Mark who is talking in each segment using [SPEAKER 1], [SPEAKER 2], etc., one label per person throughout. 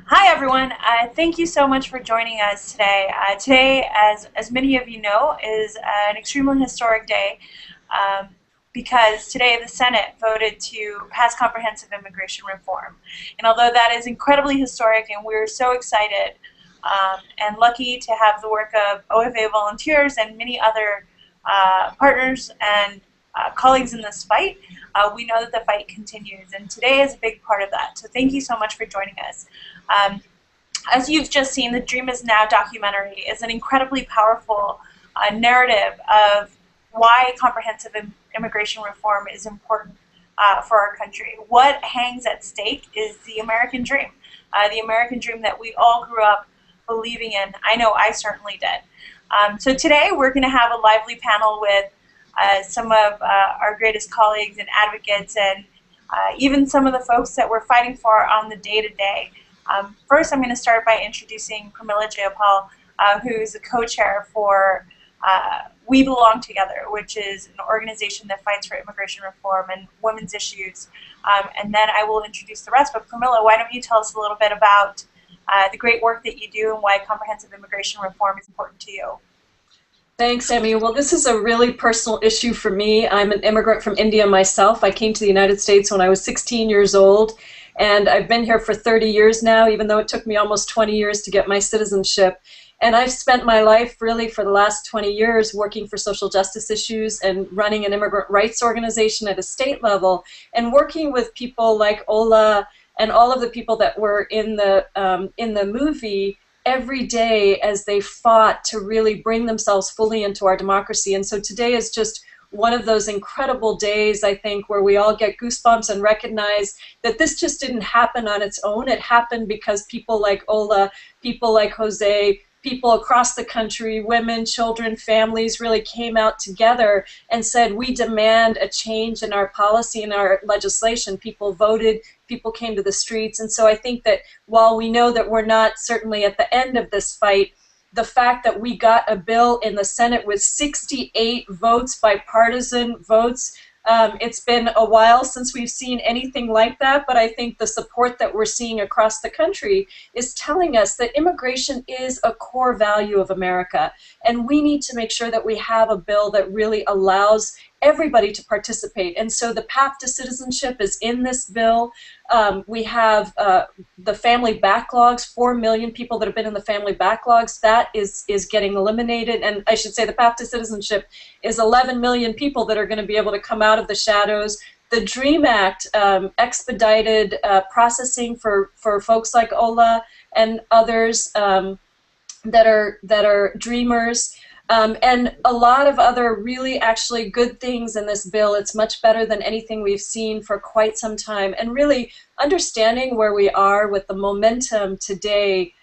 [SPEAKER 1] Hi, everyone. Thank you so much for joining us today. Today, as many of you know, is an extremely historic day um, because today the Senate voted to pass comprehensive immigration reform. And although that is incredibly historic and we're so excited and lucky to have the work of OFA volunteers and many other partners and colleagues in this fight, we know that the fight continues. And today is a big part of that. So thank you so much for joining us. Um, as you've just seen, the Dream Is Now documentary is an incredibly powerful narrative of why comprehensive immigration reform is important for our country. What hangs at stake is the American dream that we all grew up believing in. I know I certainly did. So today we're going to have a lively panel with some of our greatest colleagues and advocates and even some of the folks that we're fighting for on the day-to-day. First, I'm going to start by introducing Pramila Jayapal, who is the co-chair for We Belong Together, which is an organization that fights for immigration reform and women's issues. And then I will introduce the rest. But Pramila, why don't you tell us a little bit about the great work that you do and why comprehensive immigration reform is important to you?
[SPEAKER 2] Thanks, Emmy. Well, this is a really personal issue for me. I'm an immigrant from India myself. I came to the United States when I was 16 years old, and I've been here for 30 years now, even though it took me almost 20 years to get my citizenship. And I've spent my life really for the last 20 years working for social justice issues and running an immigrant rights organization at a state level and working with people like Ola and all of the people that were in the movie every day as they fought to really bring themselves fully into our democracy. And so today is just one of those incredible days, I think, where we all get goosebumps and recognize that this just didn't happen on its own. It happened because people like Ola, people like Jose, people across the country, women, children, families really came out together and said, we demand a change in our policy and our legislation. People voted, people came to the streets. And so I think that while we know that we're not certainly at the end of this fight, the fact that we got a bill in the Senate with 68 votes, bipartisan votes, it's been a while since we've seen anything like that, but I think the support that we're seeing across the country is telling us that immigration is a core value of America, and we need to make sure that we have a bill that really allows everybody to participate. And so the path to citizenship is in this bill. We have the family backlogs, 4 million people that have been in the family backlogs. That is getting eliminated. And I should say the path to citizenship is 11 million people that are going to be able to come out of the shadows. The DREAM Act expedited processing for folks like Ola and others that are dreamers. And a lot of other really actually good things in this bill. It's much better than anything we've seen for quite some time. And really understanding where we are with the momentum today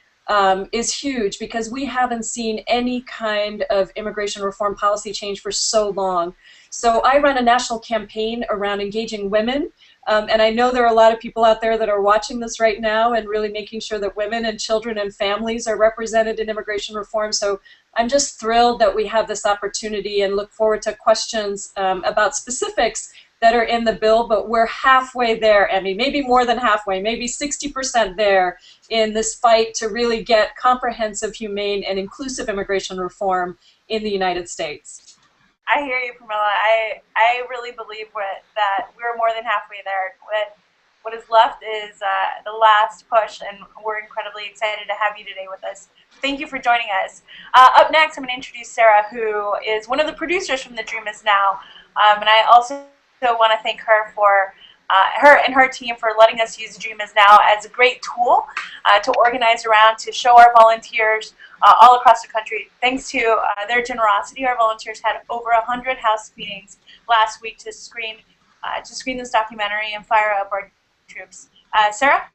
[SPEAKER 2] is huge because we haven't seen any kind of immigration reform policy change for so long. So I run a national campaign around engaging women. And I know there are a lot of people out there that are watching this right now and really making sure that women and children and families are represented in immigration reform. So I'm just thrilled that we have this opportunity and look forward to questions about specifics that are in the bill, but we're halfway there, Emmy, maybe more than halfway, maybe 60% there in this fight to really get comprehensive, humane, and inclusive immigration reform in the United States.
[SPEAKER 1] I hear you, Pramila. I really believe that we're more than halfway there. What is left is the last push, and we're incredibly excited to have you today with us. Thank you for joining us. Up next, I'm going to introduce Sarah, who is one of the producers from The Dream Is Now. And I also want to thank her for her and her team for letting us use The Dream Is Now as a great tool to organize around, to show our volunteers all across the country. Thanks to their generosity, our volunteers had over 100 House meetings last week to screen this documentary and fire up our troops. Sarah?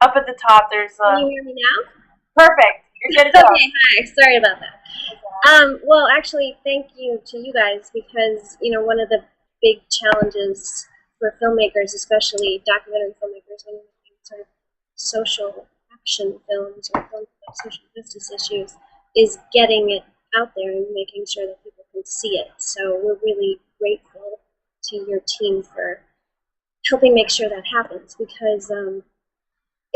[SPEAKER 1] Up at the top, there's
[SPEAKER 3] Can you hear me now?
[SPEAKER 1] perfect. You're good to go.
[SPEAKER 3] Okay, hi. Sorry about that. Well, actually, thank you to you guys because, one of the big challenges for filmmakers, especially documentary filmmakers, when you're making sort of social action films or films about social justice issues, is getting it out there and making sure that people can see it. So we're really grateful to your team for helping make sure that happens because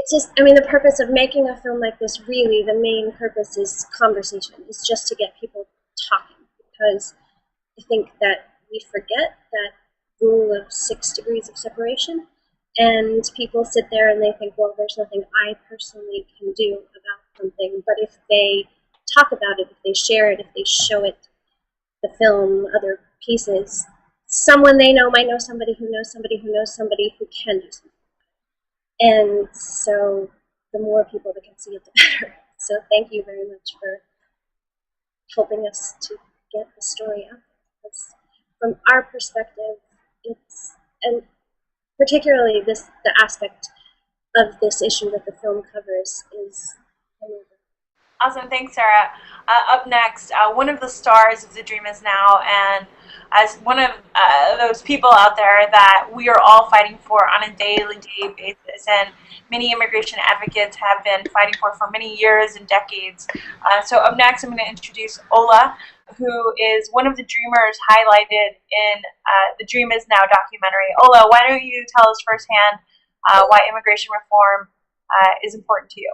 [SPEAKER 3] it's just, I mean, the purpose of making a film like this, really, the main purpose is conversation. It's just to get people talking, because I think that we forget that rule of 6 degrees of separation, and people sit there and they think, well, there's nothing I personally can do about something, but if they talk about it, if they share it, if they show it, the film, other pieces, someone they know might know somebody who knows somebody who knows somebody who can do something. And so the more people that can see it, the better. So thank you very much for helping us to get the story out. Because from our perspective, it's, and particularly the aspect of this issue that the film covers is amazing.
[SPEAKER 1] Awesome, thanks, Sarah. Up next, one of the stars of The Dream Is Now, and as one of those people out there that we are all fighting for on a daily basis, and many immigration advocates have been fighting for many years and decades. So up next, I'm going to introduce Ola, who is one of the dreamers highlighted in the Dream Is Now documentary. Ola, why don't you tell us firsthand why immigration reform is important to you?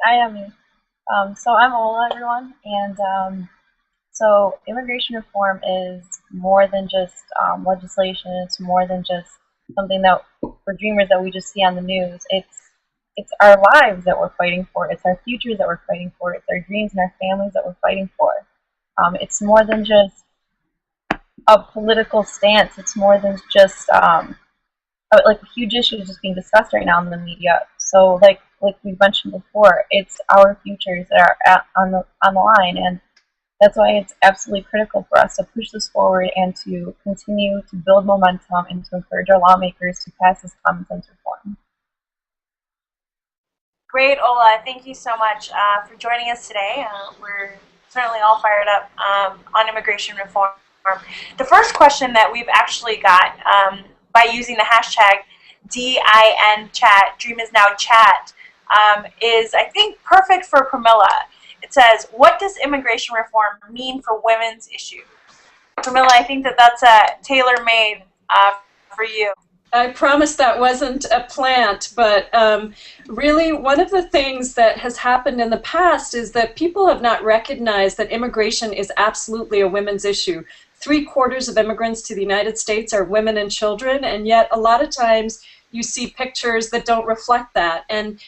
[SPEAKER 4] Hi, Emmy. So I'm Ola, everyone, and so immigration reform is more than just legislation. It's more than just something that for dreamers that we just see on the news. It's our lives that we're fighting for. It's our futures that we're fighting for. It's our dreams and our families that we're fighting for. It's more than just a political stance. It's more than just like a huge issue is just being discussed right now in the media. So like we mentioned before, it's our futures that are on the line, and that's why it's absolutely critical for us to push this forward and to continue to build momentum and to encourage our lawmakers to pass this common sense reform.
[SPEAKER 1] Great, Ola. Thank you so much for joining us today. We're certainly all fired up on immigration reform. The first question that we've actually got by using the hashtag DINChat, Dream Is Now Chat, is, I think, perfect for Pramila. It says, what does immigration reform mean for women's issues? Pramila, I think that's tailor-made for you.
[SPEAKER 2] I promise that wasn't a plant, but really one of the things that has happened in the past is that people have not recognized that immigration is absolutely a women's issue. 3/4 of immigrants to the United States are women and children, and yet a lot of times you see pictures that don't reflect that. And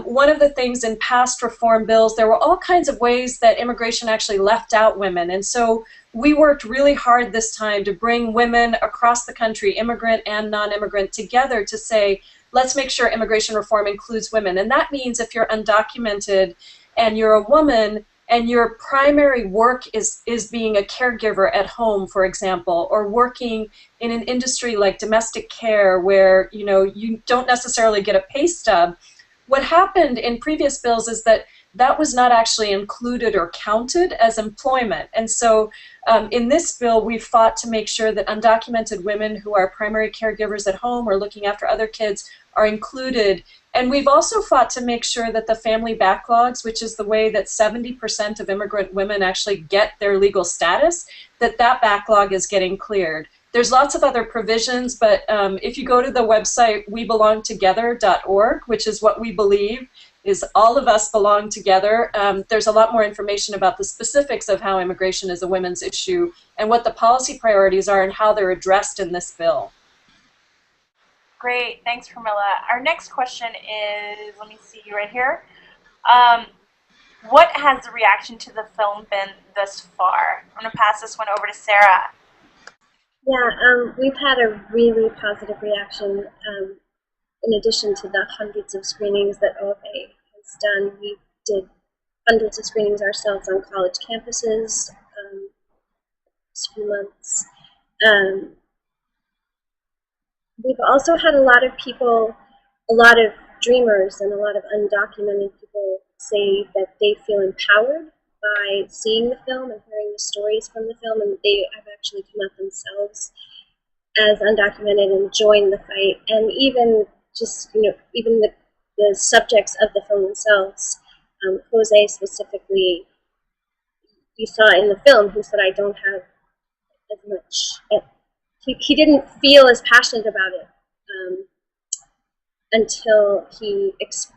[SPEAKER 2] one of the things in past reform bills, there were all kinds of ways that immigration actually left out women. And so we worked really hard this time to bring women across the country, immigrant and non-immigrant, together to say, let's make sure immigration reform includes women. And that means if you're undocumented and you're a woman and your primary work is being a caregiver at home, for example, or working in an industry like domestic care where you don't necessarily get a pay stub, what happened in previous bills is that that was not actually included or counted as employment. And so in this bill, we've fought to make sure that undocumented women who are primary caregivers at home or looking after other kids are included. And we've also fought to make sure that the family backlogs, which is the way that 70% of immigrant women actually get their legal status, that backlog is getting cleared. There's lots of other provisions, but if you go to the website webelongtogether.org, which is what we believe is all of us belong together, there's a lot more information about the specifics of how immigration is a women's issue and what the policy priorities are and how they're addressed in this bill.
[SPEAKER 1] Great, thanks, Pramila. Our next question is, let me see right here. What has the reaction to the film been thus far? I'm going to pass this one over to Sarah.
[SPEAKER 3] Yeah, we've had a really positive reaction. In addition to the hundreds of screenings that OFA has done, we did hundreds of screenings ourselves on college campuses this few months. We've also had a lot of people, a lot of dreamers and a lot of undocumented people say that they feel empowered by seeing the film and hearing the stories from the film, and they have actually come out themselves as undocumented and joined the fight. And even just, even the subjects of the film themselves, Jose specifically, you saw in the film, who said, I don't have as much, he didn't feel as passionate about it. until he was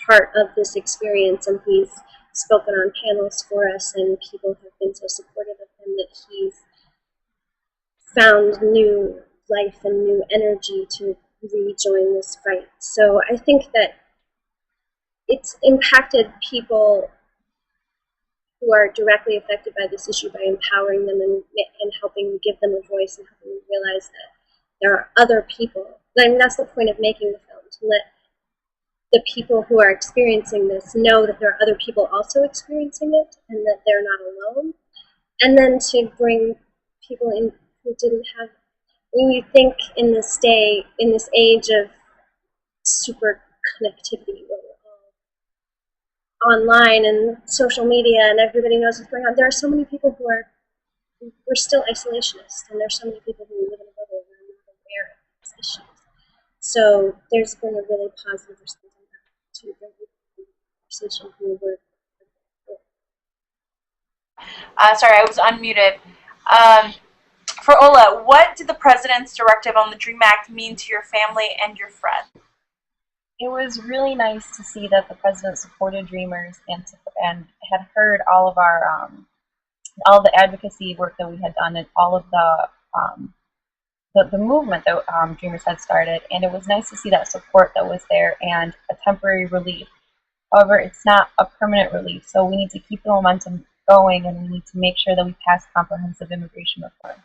[SPEAKER 3] part of this experience, and he's spoken on panels for us, and people have been so supportive of him that he's found new life and new energy to rejoin this fight. So I think that it's impacted people who are directly affected by this issue by empowering them and helping give them a voice and helping them realize that there are other people. I mean, that's the point of making the film, to let the people who are experiencing this know that there are other people also experiencing it and that they're not alone. And then to bring people in who didn't have, when you think in this age of super connectivity, where we're all online and social media and everybody knows what's going on, there are so many people who we're still isolationists, and there's so many people who live in a bubble and are not aware of these issues. So there's been a really positive response to the conversation who were.
[SPEAKER 1] Sorry, I was unmuted. For Ola, what did the president's directive on the DREAM Act mean to your family and your friends?
[SPEAKER 4] It was really nice to see that the president supported Dreamers and had heard all of our all the advocacy work that we had done and all of the movement that Dreamers had started, and it was nice to see that support that was there and a temporary relief. However, it's not a permanent relief, so we need to keep the momentum going, and we need to make sure that we pass comprehensive immigration reform.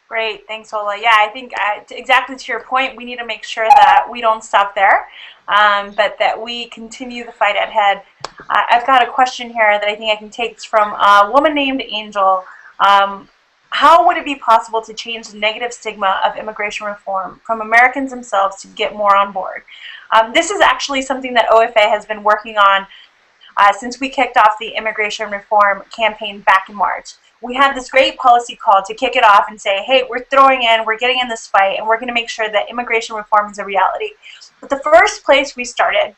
[SPEAKER 1] Great, thanks, Ola. Yeah, I think exactly to your point, we need to make sure that we don't stop there, but that we continue the fight ahead. I've got a question here that I think I can take. It's from a woman named Angel. How would it be possible to change the negative stigma of immigration reform from Americans themselves to get more on board? This is actually something that OFA has been working on since we kicked off the immigration reform campaign back in March. We had this great policy call to kick it off and say, hey, we're getting in this fight, and we're going to make sure that immigration reform is a reality. But the first place we started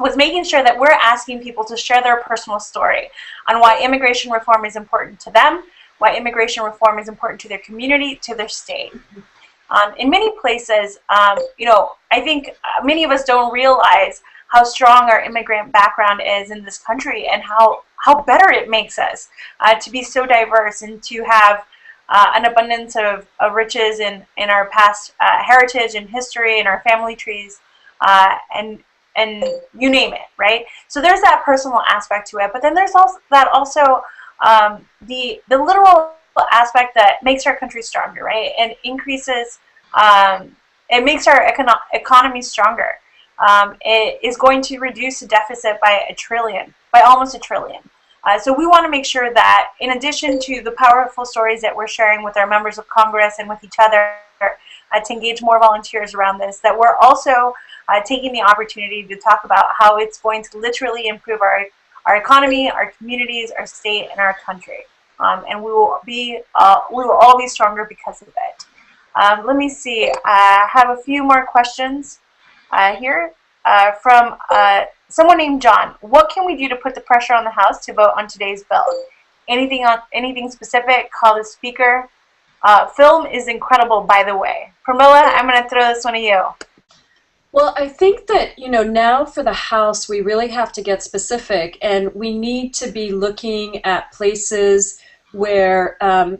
[SPEAKER 1] was making sure that we're asking people to share their personal story on why immigration reform is important to them, why immigration reform is important to their community, to their state. In many places, I think many of us don't realize how strong our immigrant background is in this country, and how better it makes us to be so diverse and to have an abundance of riches in our past heritage and history and our family trees and you name it, right? So there's that personal aspect to it, but then there's also the literal aspect that makes our country stronger, right? And increases, it makes our economy stronger. It is going to reduce the deficit by almost a trillion. So we want to make sure that, in addition to the powerful stories that we're sharing with our members of Congress and with each other to engage more volunteers around this, that we're also taking the opportunity to talk about how it's going to literally improve our economy, our communities, our state, and our country. And we will all be stronger because of it. Let me see. I have a few more questions here from someone named John. What can we do to put the pressure on the House to vote on today's bill? Anything specific? Call the speaker. Film is incredible, by the way. Pramila, I'm going to throw this one to you.
[SPEAKER 2] Well, I think that, now for the House, we really have to get specific, and we need to be looking at places where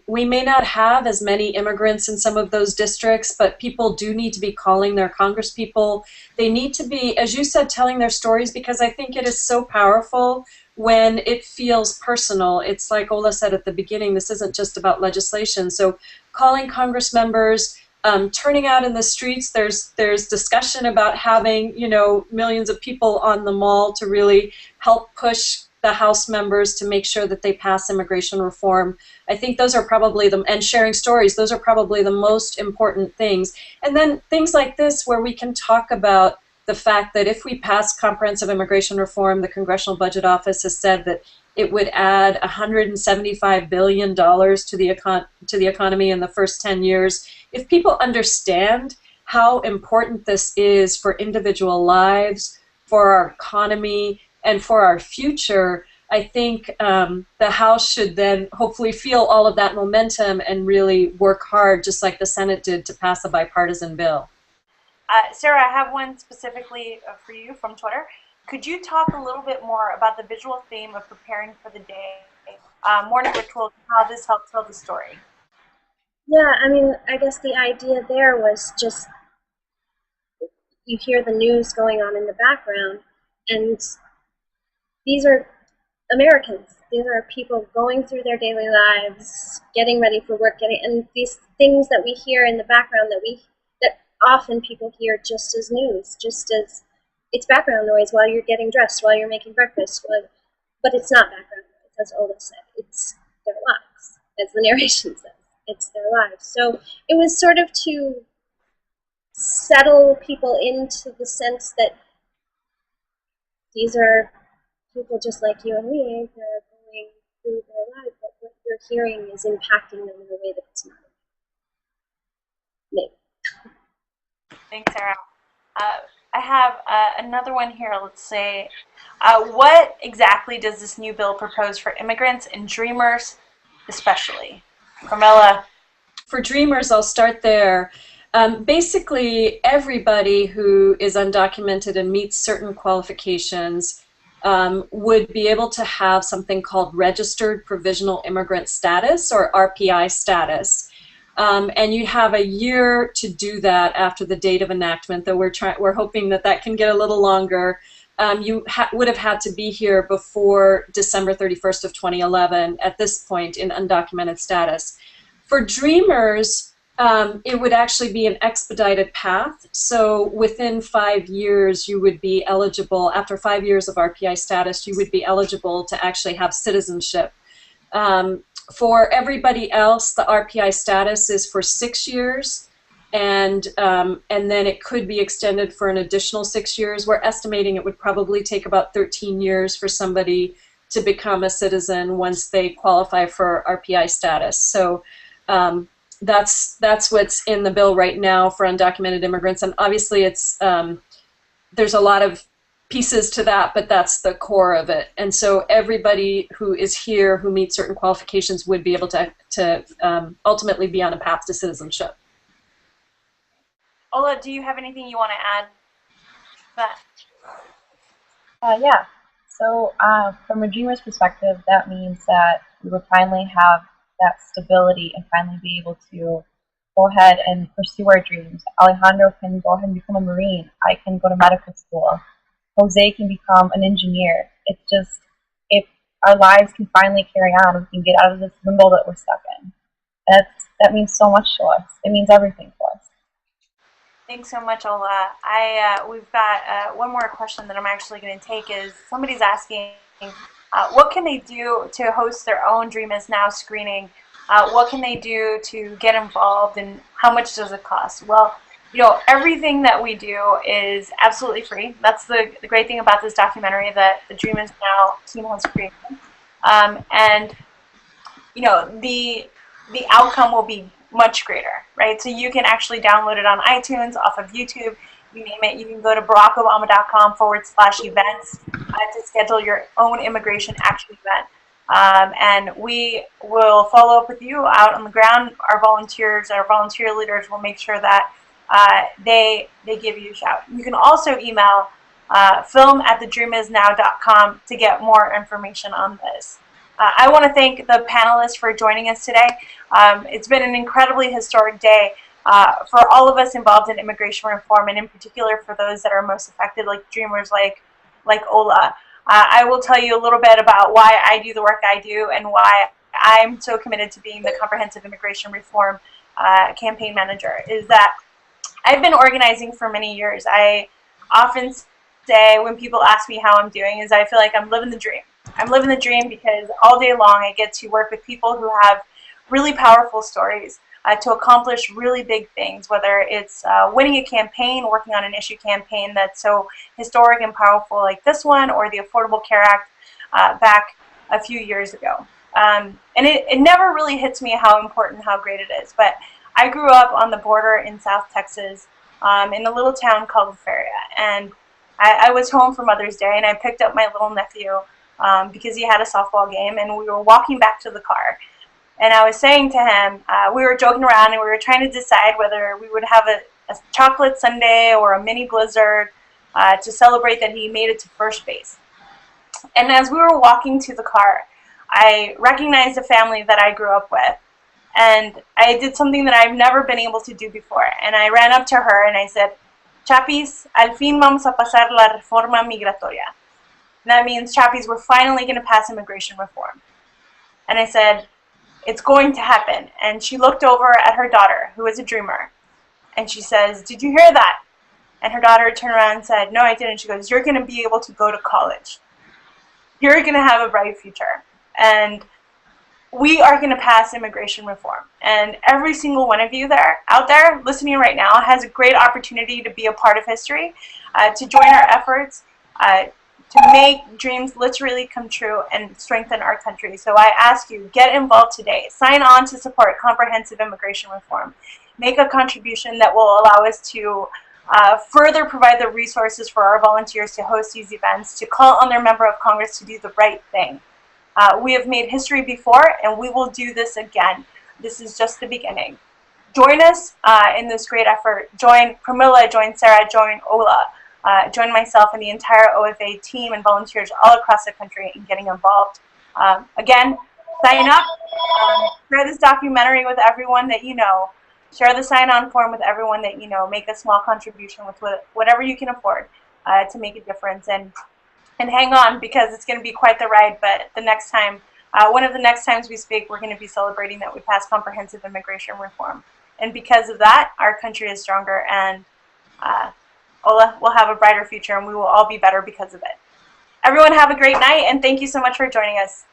[SPEAKER 2] we may not have as many immigrants in some of those districts, but people do need to be calling their congresspeople. They need to be, as you said, telling their stories, because I think it is so powerful when it feels personal. It's like Ola said at the beginning, this isn't just about legislation. So calling Congress members, turning out in the streets, there's discussion about having, millions of people on the mall to really help push the House members to make sure that they pass immigration reform. I think those are probably and sharing stories, those are probably the most important things. And then things like this, where we can talk about the fact that if we pass comprehensive immigration reform, the Congressional Budget Office has said that it would add $175 billion to the economy in the first 10 years. If people understand how important this is for individual lives, for our economy, and for our future, I think the House should then hopefully feel all of that momentum and really work hard, just like the Senate did, to pass a bipartisan bill.
[SPEAKER 1] Sarah, I have one specifically for you from Twitter. Could you talk a little bit more about the visual theme of preparing for the day, morning rituals, and how this helped tell the story?
[SPEAKER 3] Yeah, I mean, I guess the idea there was just you hear the news going on in the background, and these are Americans. These are people going through their daily lives, getting ready for work, and these things that we hear in the background that often people hear just as news, just as it's background noise while you're getting dressed, while you're making breakfast, but it's not background noise, as Ola said. It's their lives, as the narration says. It's their lives. So it was sort of to settle people into the sense that these are people just like you and me. They're going through their lives, but what you're hearing is impacting them in a way that it's not. Maybe.
[SPEAKER 1] Thanks, Sarah. I have another one here. Let's say, what exactly does this new bill propose for immigrants and dreamers, especially? Pramila.
[SPEAKER 2] For dreamers, I'll start there. Basically, everybody who is undocumented and meets certain qualifications would be able to have something called Registered Provisional Immigrant Status, or RPI status. And you'd have a year to do that after the date of enactment, though we're hoping that that can get a little longer. You would have had to be here before December 31st of 2011 at this point in undocumented status. For dreamers, it would actually be an expedited path. So within 5 years, you would be eligible, after 5 years of RPI status, you would be eligible to actually have citizenship. For everybody else, the RPI status is for 6 years, and then it could be extended for an additional 6 years. We're estimating it would probably take about 13 years for somebody to become a citizen once they qualify for RPI status. So that's what's in the bill right now for undocumented immigrants, and obviously it's there's a lot of pieces to that, but that's the core of it. And so everybody who is here who meets certain qualifications would be able to ultimately be on a path to citizenship.
[SPEAKER 1] Ola, do you have anything you want to add to that?
[SPEAKER 4] Yeah. So from a dreamer's perspective, that means that we would finally have that stability and finally be able to go ahead and pursue our dreams. Alejandro can go ahead and become a Marine. I can go to medical school. Jose can become an engineer. It's just, if our lives can finally carry on, we can get out of this limbo that we're stuck in. That means so much to us. It means everything to us.
[SPEAKER 1] Thanks so much, Ola. We've got one more question that I'm actually going to take. Is somebody's asking, what can they do to host their own Dream Is Now screening? What can they do to get involved, and how much does it cost? Well, you know, everything that we do is absolutely free. That's the great thing about this documentary that the Dream Is Now team has created. And, you know, the outcome will be much greater, right? So you can actually download it on iTunes, off of YouTube, you name it. You can go to barackobama.com/events to schedule your own immigration action event. And we will follow up with you out on the ground. Our volunteers, our volunteer leaders will make sure that they give you a shout. You can also email film@thedreamisnow.com to get more information on this. I want to thank the panelists for joining us today. It's been an incredibly historic day for all of us involved in immigration reform, and in particular for those that are most affected, like dreamers like Ola. I will tell you a little bit about why I do the work I do and why I'm so committed to being the Comprehensive Immigration Reform Campaign Manager. Is that I've been organizing for many years. I often say when people ask me how I'm doing is I feel like I'm living the dream. I'm living the dream because all day long I get to work with people who have really powerful stories to accomplish really big things, whether it's winning a campaign, working on an issue campaign that's so historic and powerful like this one, or the Affordable Care Act back a few years ago. And it never really hits me how important, how great it is. But I grew up on the border in South Texas in a little town called Feria. And I was home for Mother's Day, and I picked up my little nephew because he had a softball game, and we were walking back to the car. And I was saying to him, we were joking around and we were trying to decide whether we would have a chocolate sundae or a mini blizzard to celebrate that he made it to first base. And as we were walking to the car, I recognized a family that I grew up with. And I did something that I've never been able to do before. And I ran up to her and I said, Chapis, al fin vamos a pasar la reforma migratoria. And that means, Chapis, we're finally going to pass immigration reform. And I said, it's going to happen. And she looked over at her daughter, who is a dreamer. And she says, did you hear that? And her daughter turned around and said, no, I didn't. She goes, you're going to be able to go to college. You're going to have a bright future. And we are going to pass immigration reform. And every single one of you out there listening right now has a great opportunity to be a part of history, to join our efforts, to make dreams literally come true and strengthen our country. So I ask you, get involved today. Sign on to support comprehensive immigration reform. Make a contribution that will allow us to further provide the resources for our volunteers to host these events, to call on their member of Congress to do the right thing. We have made history before, and we will do this again. This is just the beginning. Join us in this great effort. Join Pramila, join Sarah, join Ola, join myself and the entire OFA team and volunteers all across the country in getting involved. Again, sign up, share this documentary with everyone that you know, share the sign-on form with everyone that you know, make a small contribution with whatever you can afford to make a difference. And hang on, because it's going to be quite the ride. But the next time, one of the next times we speak, we're going to be celebrating that we passed comprehensive immigration reform. And because of that, our country is stronger, and Ola will have a brighter future, and we will all be better because of it. Everyone have a great night, and thank you so much for joining us.